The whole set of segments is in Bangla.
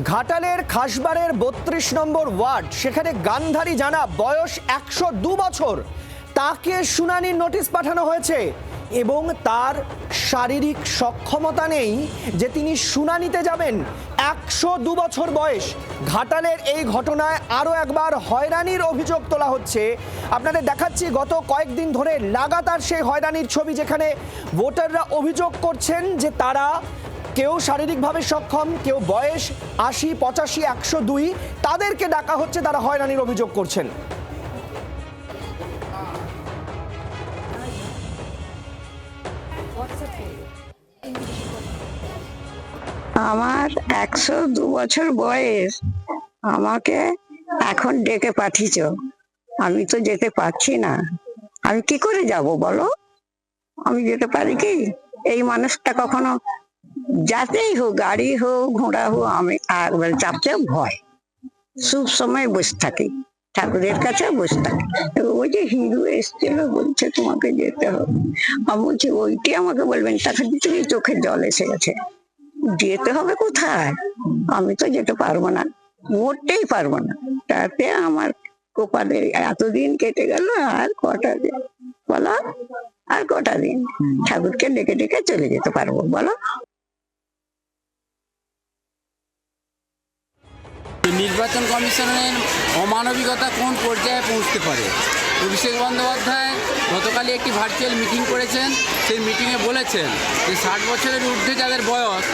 ঘাটালের খাসবাড়ের ৩২ নম্বর ওয়ার্ড, সেখানে গান্ধারী জানা, বয়স ১০২ বছর, তাকে শুনানির নোটিশ পাঠানো হয়েছে এবং তার শারীরিক সক্ষমতা নেই যে তিনি শুনানিতে যাবেন। ১০২ বছর বয়স। ঘাটালের এই ঘটনায় আরও একবার হয়রানির অভিযোগ তোলা হচ্ছে। আপনাদের দেখাচ্ছি গত কয়েকদিন ধরে লাগাতার সেই হয়রানির ছবি, যেখানে ভোটাররা অভিযোগ করছেন যে তারা কেউ শারীরিকভাবে সক্ষম, কেউ বয়স ৮০, ৮৫, ১০২, তাদেরকে ডাকা হচ্ছে, তারা হয়রানির অভিযোগ করছেন। আমার ১০২ বছর বয়স, আমাকে এখন ডেকে পাঠিয়েছ, আমি তো যেতে পারছি না। আমি কি করে যাব বলো? আমি যেতে পারি কি? এই মানুষটা কখনো যাতেই হোক, গাড়ি হোক, ঘোড়া হোক, আমি একবার চাপতে ভয়, সব সময় বসে থাকি, ঠাকুরের কাছে বসে থাকি। ওই যে হিরো এসছিল, বলছে তোমাকে যেতে হবে, আমি বলছি ওইটি আমাকে বলবেন, তাকে তুমি চোখে জল এসে গেছে, যেতে হবে কোথায়? আমি তো যেতে পারবো না, মোটেই পারবো না। তাতে আমার কপালে এতদিন কেটে গেল, আর কটা দিন বলো, আর কটা দিন ঠাকুরকে ডেকে ডেকে চলে যেতে পারবো বলো? নির্বাচন কমিশনের অমানবিকতা কোন পর্যায়ে পৌঁছতে পারে? অভিষেক বন্দ্যোপাধ্যায় গতকালই একটি ভার্চুয়াল মিটিং করেছেন। সেই মিটিংয়ে বলেছেন যে ৬০ বছরের ঊর্ধ্বে যাদের বয়স,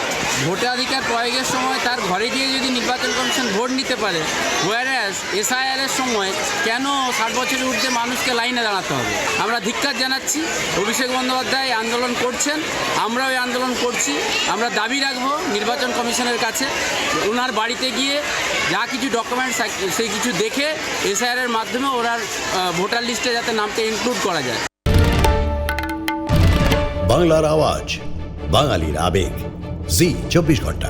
ভোটাধিকার প্রয়োগের সময় তার ঘরে গিয়ে যদি নির্বাচন কমিশন ভোট নিতে পারে, ওয়ারেস এসআইআরের সময় কেন ৬০ বছরের ঊর্ধ্বে মানুষকে লাইনে দাঁড়াতে হবে? আমরা ধিক্কার জানাচ্ছি। অভিষেক বন্দ্যোপাধ্যায় আন্দোলন করছেন, আমরাও এই আন্দোলন করছি। আমরা দাবি রাখবো নির্বাচন কমিশনের কাছে, ওনার বাড়িতে গিয়ে যা কিছু ডকুমেন্টস সেই কিছু দেখে এসআইআরের মাধ্যমে ওনার ভোটার লিস্টে যাতে নামটা ইনক্লুড করা যায়। বাংলার আওয়াজ, বাঙালির আবেগ, জি ২৪ ঘন্টা।